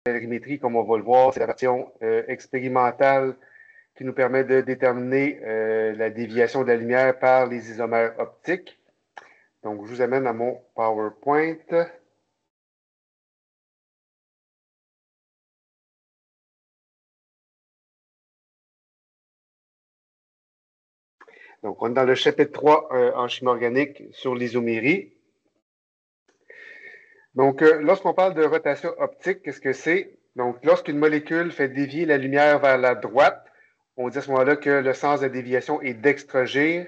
polarimétrie, comme on va le voir, c'est la version expérimentale qui nous permet de déterminer la déviation de la lumière par les isomères optiques. Donc, je vous amène à mon PowerPoint. Donc, on est dans le chapitre 3 en chimie organique sur l'isomérie. Donc, lorsqu'on parle de rotation optique, qu'est-ce que c'est? Donc, lorsqu'une molécule fait dévier la lumière vers la droite, on dit à ce moment-là que le sens de déviation est d'extragir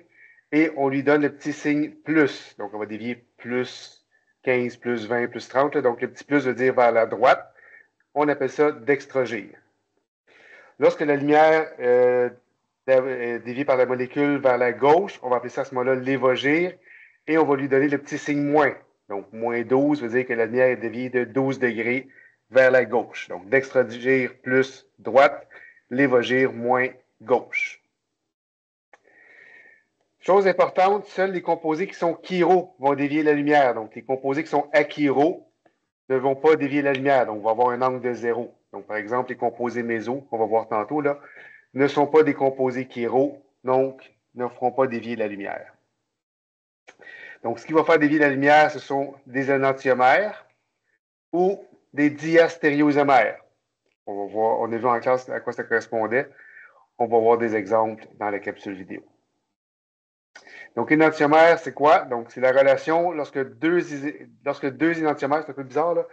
et on lui donne le petit signe plus. Donc, on va dévier plus 15, plus 20, plus 30. Là. Donc, le petit plus veut dire vers la droite. On appelle ça d'extragir. Lorsque la lumière est déviée par la molécule vers la gauche, on va appeler ça à ce moment-là l'évogir et on va lui donner le petit signe moins. Donc, moins 12 veut dire que la lumière est déviée de 12 degrés vers la gauche. Donc, d'extragir plus droite, l'évogir moins gauche. Chose importante, seuls les composés qui sont chiro vont dévier la lumière. Donc, les composés qui sont achiro ne vont pas dévier la lumière. Donc, on va avoir un angle de 0. Donc, par exemple, les composés méso, qu'on va voir tantôt, là, ne sont pas des composés chiro, donc ne feront pas dévier la lumière. Donc, ce qui va faire dévier la lumière, ce sont des énantiomères ou des diastéréoisomères. On va voir, on a vu en classe à quoi ça correspondait. On va voir des exemples dans la capsule vidéo. Donc, énantiomère, c'est quoi? Donc, c'est la relation lorsque deux énantiomères, c'est un peu bizarre, là,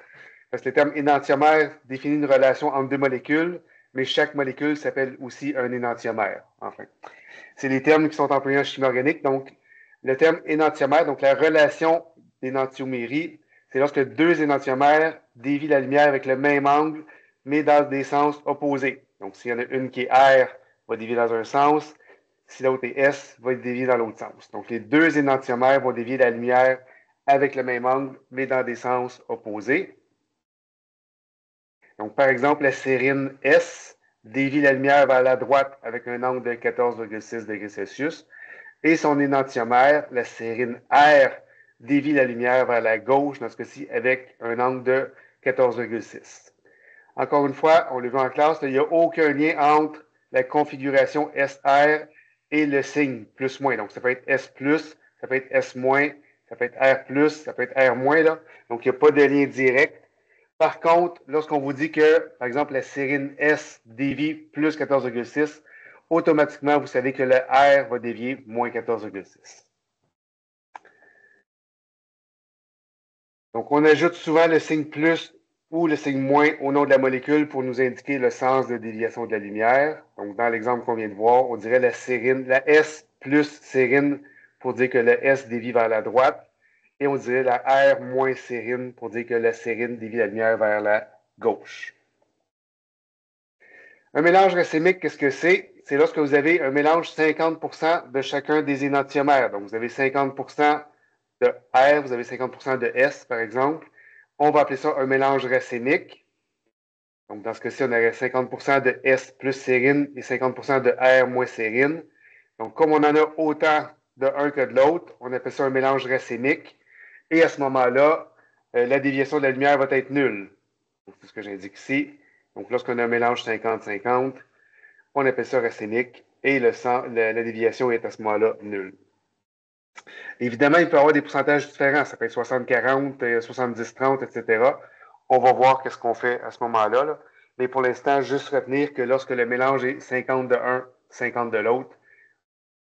parce que le terme énantiomère définit une relation entre deux molécules, mais chaque molécule s'appelle aussi un énantiomère, enfin. C'est les termes qui sont employés en chimie organique. Donc, le terme énantiomère, donc la relation d'énantiomérie, c'est lorsque deux énantiomères dévient la lumière avec le même angle, mais dans des sens opposés. Donc, s'il y en a une qui est R, va dévier dans un sens. Si l'autre est S, va dévier dans l'autre sens. Donc, les deux énantiomères vont dévier la lumière avec le même angle, mais dans des sens opposés. Donc, par exemple, la sérine S dévie la lumière vers la droite avec un angle de 14,6 degrés Celsius. Et son énantiomère, la sérine R, dévie la lumière vers la gauche, dans ce cas-ci, avec un angle de 14,6. Encore une fois, on l'a vu en classe, il n'y a aucun lien entre la configuration SR et le signe plus-moins. Donc, ça peut être S+, ça peut être S-, ça peut être R+, ça peut être R-. Là. Donc, il n'y a pas de lien direct. Par contre, lorsqu'on vous dit que, par exemple, la sérine S dévie plus 14,6, automatiquement, vous savez que le R va dévier moins 14,6. Donc, on ajoute souvent le signe plus ou le signe moins au nom de la molécule pour nous indiquer le sens de déviation de la lumière. Donc, dans l'exemple qu'on vient de voir, on dirait la sérine, la S plus sérine pour dire que le S dévie vers la droite. Et on dirait la R moins sérine pour dire que la sérine dévie la lumière vers la gauche. Un mélange racémique, qu'est-ce que c'est? C'est lorsque vous avez un mélange 50% de chacun des énantiomères. Donc, vous avez 50% de R, vous avez 50% de S, par exemple. On va appeler ça un mélange racémique. Donc, dans ce cas-ci, on aurait 50% de S plus sérine et 50% de R moins sérine. Donc, comme on en a autant de un que de l'autre, on appelle ça un mélange racémique. Et à ce moment-là, la déviation de la lumière va être nulle. C'est ce que j'indique ici. Donc, lorsqu'on a un mélange 50-50, on appelle ça racémique et la déviation est à ce moment-là nulle. Évidemment, il peut y avoir des pourcentages différents. Ça peut être 60-40, 70-30, etc. On va voir qu'est-ce qu'on fait à ce moment-là. Là. Mais pour l'instant, juste retenir que lorsque le mélange est 50 de un, 50 de l'autre,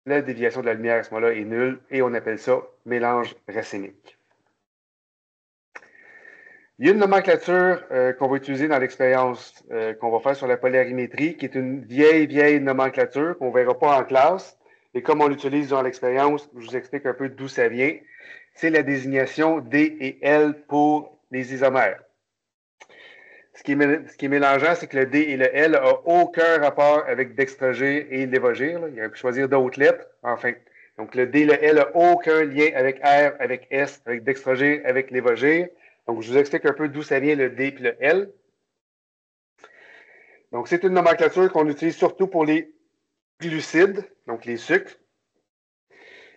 la déviation de la lumière à ce moment-là est nulle et on appelle ça mélange racémique. Il y a une nomenclature qu'on va utiliser dans l'expérience qu'on va faire sur la polarimétrie, qui est une vieille nomenclature qu'on ne verra pas en classe. Et comme on l'utilise dans l'expérience, je vous explique un peu d'où ça vient. C'est la désignation D et L pour les isomères. Ce qui est mélangeant, c'est que le D et le L n'ont aucun rapport avec dextragir et l'évogir. Il aurait pu choisir d'autres lettres. Enfin, donc le D et le L n'ont aucun lien avec R, avec S, avec dextragir, avec l'évogir. Donc, je vous explique un peu d'où ça vient le D et le L. Donc, c'est une nomenclature qu'on utilise surtout pour les glucides, donc les sucres.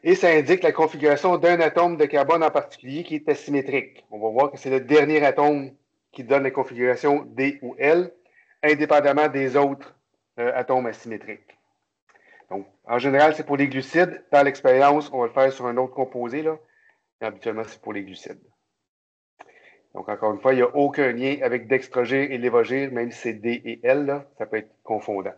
Et ça indique la configuration d'un atome de carbone en particulier qui est asymétrique. On va voir que c'est le dernier atome qui donne les configurations D ou L, indépendamment des autres atomes asymétriques. Donc, en général, c'est pour les glucides. Dans l'expérience, on va le faire sur un autre composé, là. Et habituellement, c'est pour les glucides. Donc, encore une fois, il n'y a aucun lien avec dextrogir et lévogir, même si c'est D et L, là, ça peut être confondant.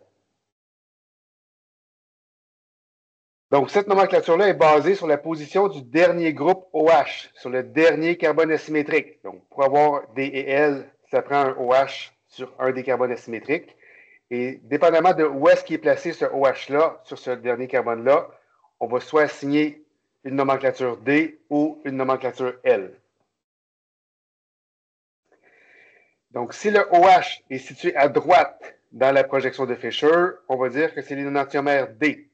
Donc, cette nomenclature-là est basée sur la position du dernier groupe OH, sur le dernier carbone asymétrique. Donc, pour avoir D et L, ça prend un OH sur un des carbones asymétriques. Et dépendamment de où est-ce qu'il est placé ce OH-là, sur ce dernier carbone-là, on va soit assigner une nomenclature D ou une nomenclature L. Donc, si le OH est situé à droite dans la projection de Fischer, on va dire que c'est l'énantiomère D,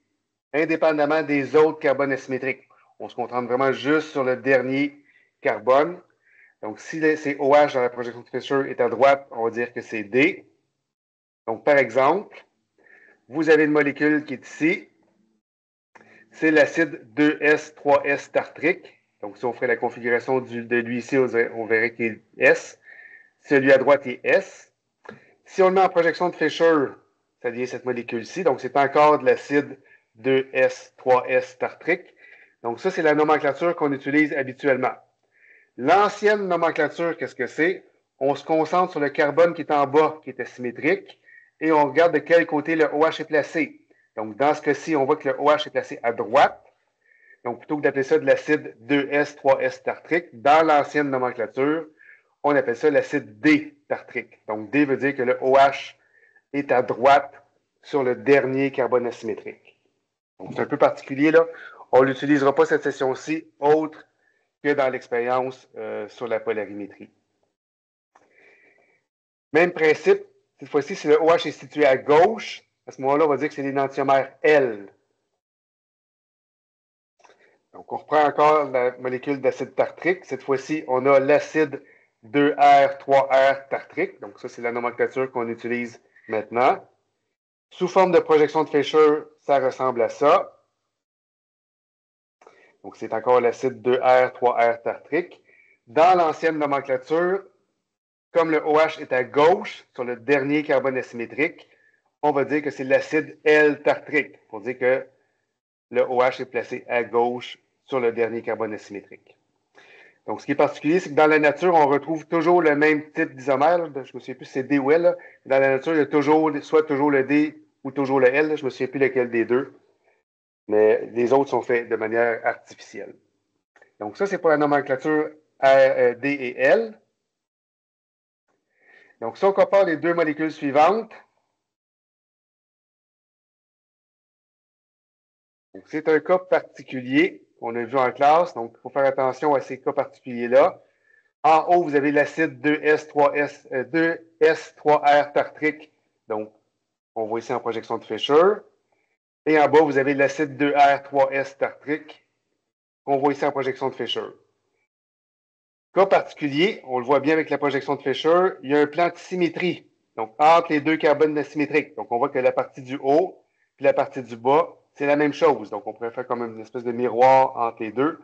indépendamment des autres carbones asymétriques. On se concentre vraiment juste sur le dernier carbone. Donc, si c'est OH dans la projection de Fischer est à droite, on va dire que c'est D. Donc, par exemple, vous avez une molécule qui est ici. C'est l'acide 2S3S tartrique. Donc, si on ferait la configuration de lui ici, on verrait qu'il est S. Celui à droite est S. Si on le met en projection de Fischer, ça devient cette molécule-ci. Donc, c'est encore de l'acide 2S3S tartrique. Donc, ça, c'est la nomenclature qu'on utilise habituellement. L'ancienne nomenclature, qu'est-ce que c'est? On se concentre sur le carbone qui est en bas, qui est asymétrique, et on regarde de quel côté le OH est placé. Donc, dans ce cas-ci, on voit que le OH est placé à droite. Donc, plutôt que d'appeler ça de l'acide 2S3S tartrique, dans l'ancienne nomenclature, on appelle ça l'acide D tartrique. Donc, D veut dire que le OH est à droite sur le dernier carbone asymétrique. Donc, c'est un peu particulier, là. On n'utilisera pas cette session-ci autre que dans l'expérience sur la polarimétrie. Même principe, cette fois-ci, si le OH est situé à gauche, à ce moment-là, on va dire que c'est l'énantiomère L. Donc, on reprend encore la molécule d'acide tartrique. Cette fois-ci, on a l'acide 2R3R tartrique. Donc, ça, c'est la nomenclature qu'on utilise maintenant. Sous forme de projection de Fischer, ça ressemble à ça. Donc, c'est encore l'acide 2R3R tartrique. Dans l'ancienne nomenclature, comme le OH est à gauche, sur le dernier carbone asymétrique, on va dire que c'est l'acide L-tartrique, pour dire que le OH est placé à gauche sur le dernier carbone asymétrique. Donc, ce qui est particulier, c'est que dans la nature, on retrouve toujours le même type d'isomère. Je ne me souviens plus si c'est D ou L. Là. Dans la nature, il y a toujours, soit toujours le D ou toujours le L. Là. Je ne me souviens plus lequel des deux. Mais les autres sont faits de manière artificielle. Donc, ça, c'est pour la nomenclature D et L. Donc, si on compare les deux molécules suivantes, c'est un cas particulier qu'on a vu en classe. Donc, il faut faire attention à ces cas particuliers-là. En haut, vous avez l'acide 2S3R tartrique. Donc, on voit ici en projection de Fischer. Et en bas, vous avez l'acide 2R3S tartrique qu'on voit ici en projection de Fischer. Cas particulier, on le voit bien avec la projection de Fischer, il y a un plan de symétrie. Donc, entre les deux carbones asymétriques. Donc, on voit que la partie du haut et la partie du bas, c'est la même chose. Donc, on pourrait faire comme une espèce de miroir entre les deux.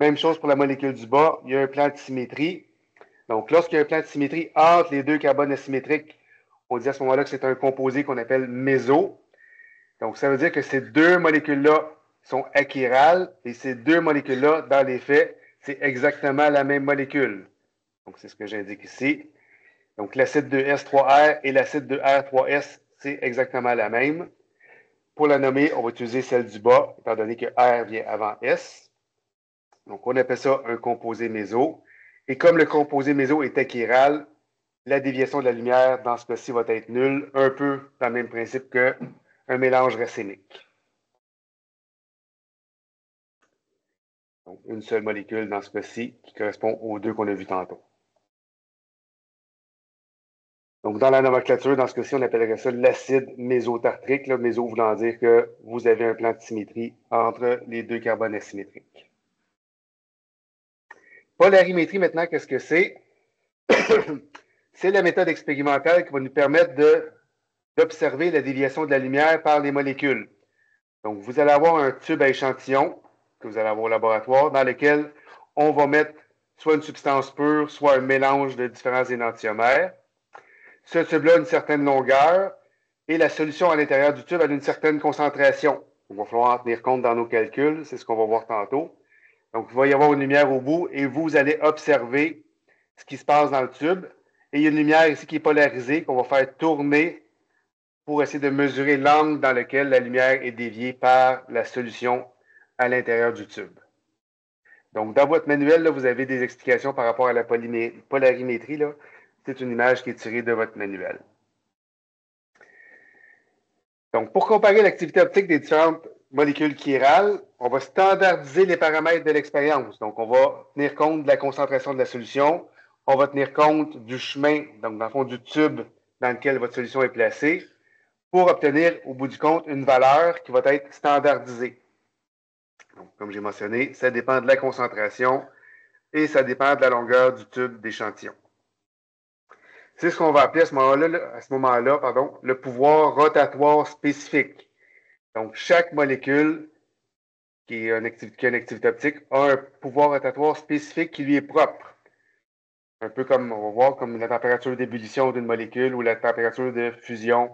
Même chose pour la molécule du bas, il y a un plan de symétrie. Donc, lorsqu'il y a un plan de symétrie entre les deux carbones asymétriques, on dit à ce moment-là que c'est un composé qu'on appelle méso. Donc, ça veut dire que ces deux molécules-là sont achirales et ces deux molécules-là, dans les faits, c'est exactement la même molécule. Donc, c'est ce que j'indique ici. Donc, l'acide 2S3R et l'acide 2R3S, c'est exactement la même. Pour la nommer, on va utiliser celle du bas, étant donné que R vient avant S. Donc, on appelle ça un composé méso. Et comme le composé méso est achiral, la déviation de la lumière, dans ce cas-ci, va être nulle, un peu dans le même principe qu'un mélange racémique. Donc, une seule molécule dans ce cas-ci qui correspond aux deux qu'on a vus tantôt. Donc, dans la nomenclature, dans ce cas-ci, on appellerait ça l'acide mésotartrique. Là, méso voulant dire que vous avez un plan de symétrie entre les deux carbones asymétriques. Polarimétrie, maintenant, qu'est-ce que c'est? C'est la méthode expérimentale qui va nous permettre d'observer la déviation de la lumière par les molécules. Donc, vous allez avoir un tube à échantillon que vous allez avoir au laboratoire dans lequel on va mettre soit une substance pure, soit un mélange de différents énantiomères. Ce tube-là a une certaine longueur et la solution à l'intérieur du tube a une certaine concentration. Il va falloir en tenir compte dans nos calculs, c'est ce qu'on va voir tantôt. Donc, il va y avoir une lumière au bout et vous allez observer ce qui se passe dans le tube. Et il y a une lumière ici qui est polarisée qu'on va faire tourner pour essayer de mesurer l'angle dans lequel la lumière est déviée par la solution à l'intérieur du tube. Donc, dans votre manuel, là, vous avez des explications par rapport à la polarimétrie. C'est une image qui est tirée de votre manuel. Donc, pour comparer l'activité optique des différentes molécules chirales, on va standardiser les paramètres de l'expérience. Donc, on va tenir compte de la concentration de la solution. On va tenir compte du chemin, donc dans le fond du tube dans lequel votre solution est placée, pour obtenir, au bout du compte, une valeur qui va être standardisée. Donc, comme j'ai mentionné, ça dépend de la concentration et ça dépend de la longueur du tube d'échantillon. C'est ce qu'on va appeler à ce moment-là, le pouvoir rotatoire spécifique. Donc, chaque molécule qui a une activité optique a un pouvoir rotatoire spécifique qui lui est propre. Un peu comme, on va voir, comme la température d'ébullition d'une molécule ou la température de fusion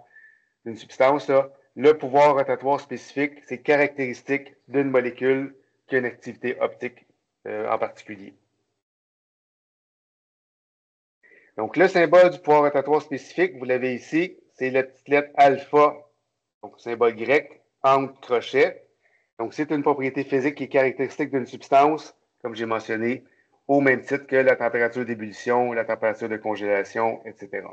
d'une substance. Là. Le pouvoir rotatoire spécifique, c'est caractéristique d'une molécule qui a une activité optique en particulier. Donc, le symbole du pouvoir rotatoire spécifique, vous l'avez ici, c'est la petite lettre alpha, donc symbole grec, entre crochets. Donc, c'est une propriété physique qui est caractéristique d'une substance, comme j'ai mentionné, au même titre que la température d'ébullition, la température de congélation, etc.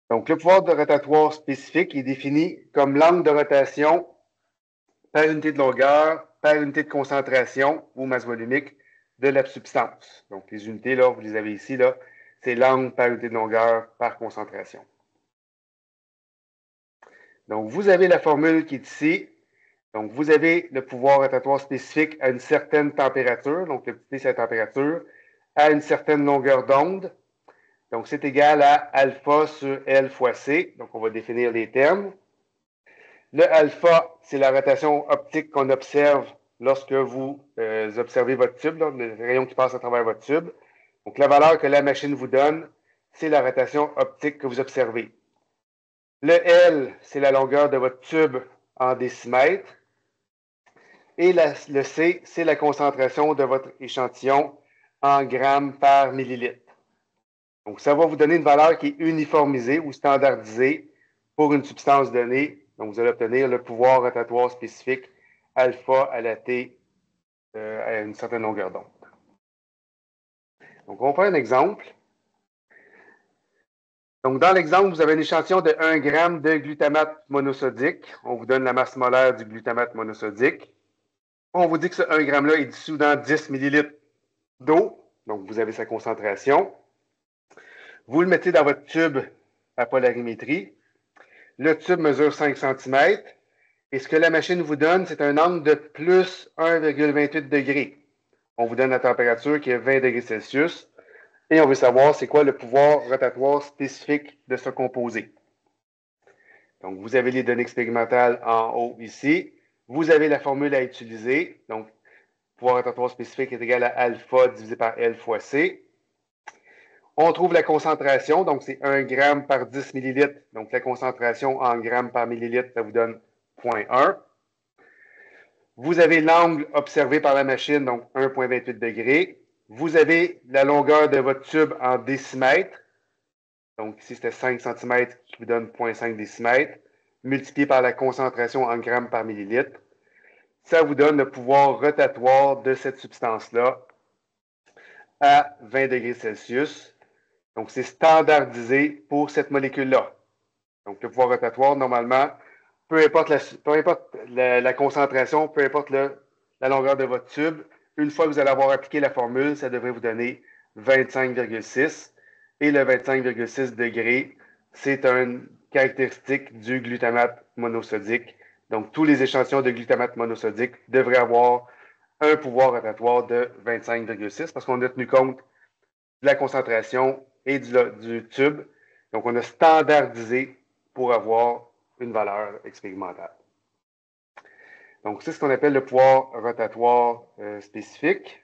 Donc, le pouvoir de rotatoire spécifique est défini comme l'angle de rotation par unité de longueur, par unité de concentration ou masse volumique de la substance. Donc, les unités, là, vous les avez ici, là, c'est l'angle par unité de longueur par concentration. Donc, vous avez la formule qui est ici. Donc, vous avez le pouvoir rotatoire spécifique à une certaine température. Donc, le petit p, c'est la température, à une certaine longueur d'onde. Donc, c'est égal à alpha sur L fois C. Donc, on va définir les termes. Le alpha, c'est la rotation optique qu'on observe lorsque vous observez votre tube, là, le rayon qui passe à travers votre tube. Donc, la valeur que la machine vous donne, c'est la rotation optique que vous observez. Le L, c'est la longueur de votre tube en décimètres. Et le C, c'est la concentration de votre échantillon en grammes par millilitre. Donc, ça va vous donner une valeur qui est uniformisée ou standardisée pour une substance donnée. Donc, vous allez obtenir le pouvoir rotatoire spécifique alpha à la T à une certaine longueur d'onde. Donc, on va faire un exemple. Donc, dans l'exemple, vous avez un échantillon de 1 g de glutamate monosodique. On vous donne la masse molaire du glutamate monosodique. On vous dit que ce 1 g-là est dissous dans 10 ml d'eau. Donc, vous avez sa concentration. Vous le mettez dans votre tube à polarimétrie. Le tube mesure 5 cm. Et ce que la machine vous donne, c'est un angle de plus 1,28 degrés. On vous donne la température qui est 20 degrés Celsius. Et on veut savoir c'est quoi le pouvoir rotatoire spécifique de ce composé. Donc, vous avez les données expérimentales en haut ici. Vous avez la formule à utiliser. Donc, pouvoir rotatoire spécifique est égal à alpha divisé par L fois C. On trouve la concentration, donc c'est 1 g par 10 ml. Donc, la concentration en grammes par millilitre, ça vous donne 0,1. Vous avez l'angle observé par la machine, donc 1,28 degrés. Vous avez la longueur de votre tube en décimètres. Donc, ici, c'était 5 cm qui vous donne 0,5 décimètres, multiplié par la concentration en grammes par millilitre. Ça vous donne le pouvoir rotatoire de cette substance-là à 20 degrés Celsius. Donc, c'est standardisé pour cette molécule-là. Donc, le pouvoir rotatoire, normalement, peu importe la concentration, peu importe la longueur de votre tube, une fois que vous allez avoir appliqué la formule, ça devrait vous donner 25,6. Et le 25,6 degrés, c'est une caractéristique du glutamate monosodique. Donc, tous les échantillons de glutamate monosodique devraient avoir un pouvoir rotatoire de 25,6 parce qu'on a tenu compte de la concentration et du tube. Donc, on a standardisé pour avoir une valeur expérimentale. Donc, c'est ce qu'on appelle le pouvoir rotatoire spécifique.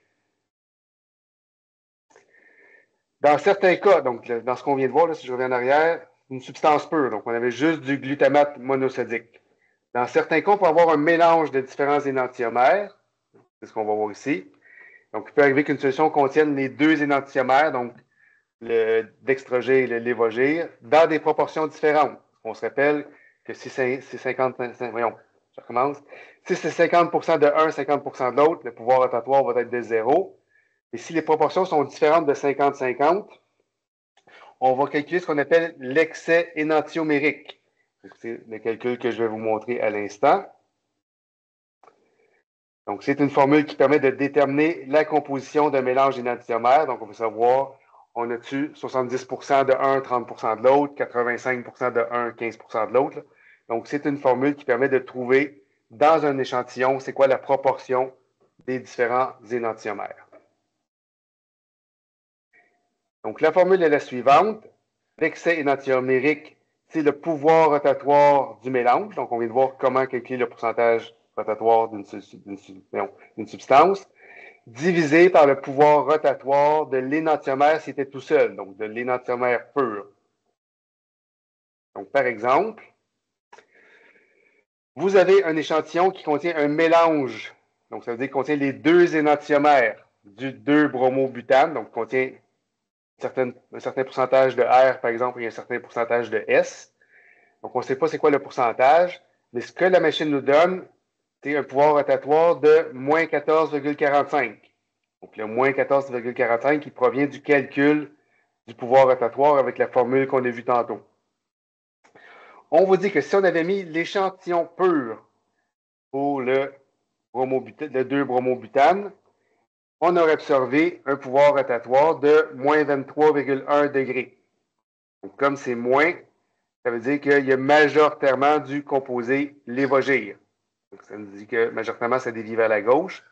Dans certains cas, donc dans ce qu'on vient de voir, là, si je reviens en arrière, une substance pure. Donc, on avait juste du glutamate monosodique. Dans certains cas, on peut avoir un mélange de différents énantiomères. C'est ce qu'on va voir ici. Donc, il peut arriver qu'une solution contienne les deux énantiomères, donc le dextrogir et le lévogir, dans des proportions différentes. On se rappelle que si c'est 50, voyons, je recommence. Si c'est 50% de un, 50% de l'autre, le pouvoir rotatoire va être de 0. Et si les proportions sont différentes de 50-50, on va calculer ce qu'on appelle l'excès énantiomérique. C'est le calcul que je vais vous montrer à l'instant. Donc, c'est une formule qui permet de déterminer la composition d'un mélange énantiomère. Donc, on veut savoir, on a-tu 70% de un, 30% de l'autre, 85% de un, 15% de l'autre. Donc, c'est une formule qui permet de trouver dans un échantillon, c'est quoi la proportion des différents énantiomères. Donc, la formule est la suivante. L'excès énantiomérique, c'est le pouvoir rotatoire du mélange. Donc, on vient de voir comment calculer le pourcentage rotatoire d'une substance, divisé par le pouvoir rotatoire de l'énantiomère si c'était tout seul, donc de l'énantiomère pur. Donc, par exemple, vous avez un échantillon qui contient un mélange. Donc, ça veut dire qu'il contient les deux énantiomères du 2-bromobutane, donc contient un certain pourcentage de R, par exemple, et un certain pourcentage de S. Donc, on ne sait pas c'est quoi le pourcentage, mais ce que la machine nous donne, c'est un pouvoir rotatoire de moins 14,45. Donc, le moins 14,45 qui provient du calcul du pouvoir rotatoire avec la formule qu'on a vue tantôt. On vous dit que si on avait mis l'échantillon pur pour le 2-bromobutane, on aurait observé un pouvoir rotatoire de moins 23,1 degrés. Donc, comme c'est moins, ça veut dire qu'il y a majoritairement du composé lévogir. Donc, ça nous dit que majoritairement, ça dévie vers la gauche.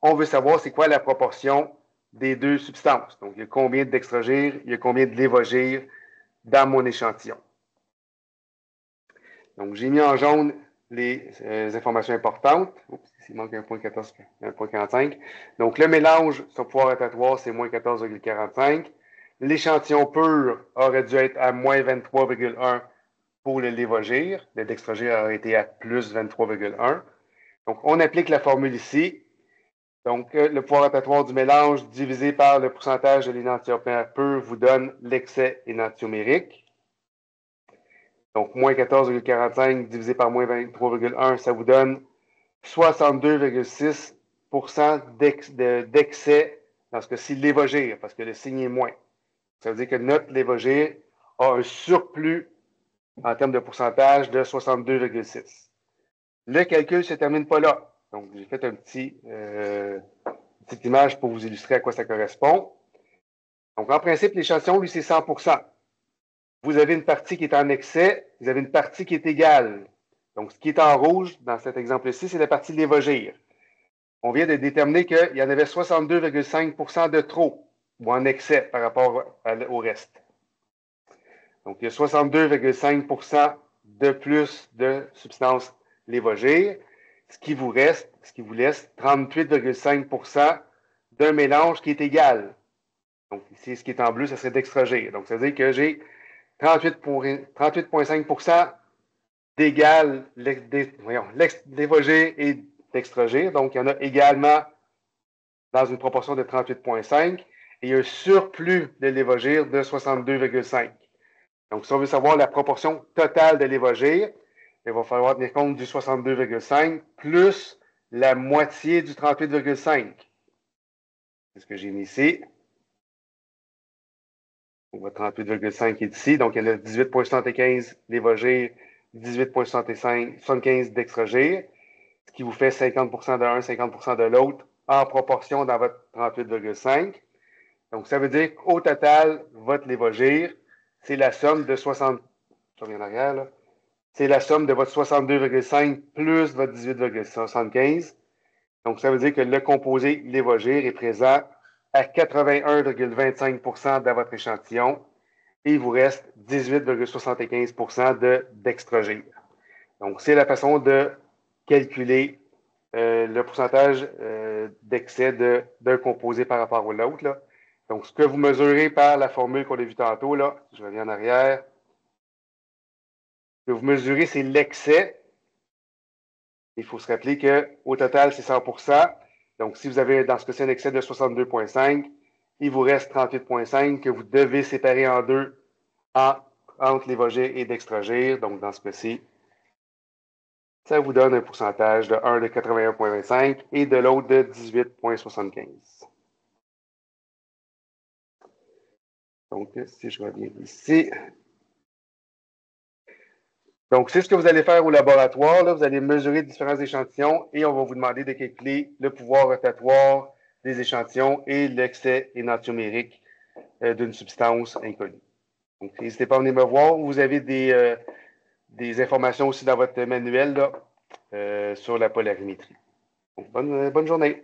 On veut savoir c'est quoi la proportion des deux substances. Donc, il y a combien de dextrogir, il y a combien de lévogir dans mon échantillon. Donc, j'ai mis en jaune les informations importantes. Oups, il manque 1,14, 1,45. Donc, le mélange sur pouvoir rotatoire, c'est moins 14,45. L'échantillon pur aurait dû être à moins 23,1 pour le lévogir. Le dextrogir aurait été à plus 23,1. Donc, on applique la formule ici. Donc, le pouvoir rotatoire du mélange divisé par le pourcentage de l'énantiomère pur vous donne l'excès énantiomérique. Donc, moins 14,45 divisé par moins 23,1, ça vous donne 62,6 d'excès dans ce cas-ci lévogir, parce que le signe est moins. Ça veut dire que notre lévogir a un surplus en termes de pourcentage de 62,6. Le calcul ne se termine pas là. Donc, j'ai fait petite image pour vous illustrer à quoi ça correspond. Donc, en principe, l'échantillon, lui, c'est 100%. Vous avez une partie qui est en excès, vous avez une partie qui est égale. Donc, ce qui est en rouge dans cet exemple-ci, c'est la partie lévogir. On vient de déterminer qu'il y en avait 62,5% de trop ou en excès par rapport au reste. Donc, il y a 62,5% de plus de substances lévogir, ce qui vous laisse 38,5% d'un mélange qui est égal. Donc, ici, ce qui est en bleu, ça serait dextrogir. Donc, ça veut dire que j'ai 38,5% d'égal lévogir et dextrogir. Donc, il y en a également dans une proportion de 38,5 et il y a un surplus de lévogir de 62,5. Donc, si on veut savoir la proportion totale de lévogir, il va falloir tenir compte du 62,5 plus la moitié du 38,5. C'est ce que j'ai mis ici. On voit 38,5 qui est ici. Donc, il y en a 18,75 lévogir, 18,75 dextrogir, ce qui vous fait 50% de l'un, 50% de l'autre en proportion dans votre 38,5. Donc, ça veut dire qu'au total, votre lévogir, c'est la somme de 60. Je reviens en arrière, là. C'est la somme de votre 62,5 plus votre 18,75. Donc, ça veut dire que le composé lévogir est présent à 81,25% dans votre échantillon et il vous reste 18,75% de dextrogir. Donc, c'est la façon de calculer le pourcentage d'excès d'un composé par rapport à l'autre. Donc, ce que vous mesurez par la formule qu'on a vue tantôt, là, je reviens en arrière. Ce que vous mesurez, c'est l'excès. Il faut se rappeler qu'au total, c'est 100%. Donc, si vous avez dans ce cas-ci un excès de 62,5, il vous reste 38,5 que vous devez séparer en deux entre l'évogir et dextrogir. Donc, dans ce cas-ci, ça vous donne un pourcentage de 1 de 81,25 et de l'autre de 18,75. Donc, si je reviens ici. Donc, c'est ce que vous allez faire au laboratoire. Là. Vous allez mesurer différents échantillons et on va vous demander de calculer le pouvoir rotatoire des échantillons et l'excès énantiomérique d'une substance inconnue. Donc, n'hésitez pas à venir me voir. Vous avez des informations aussi dans votre manuel là, sur la polarimétrie. Donc, bonne journée.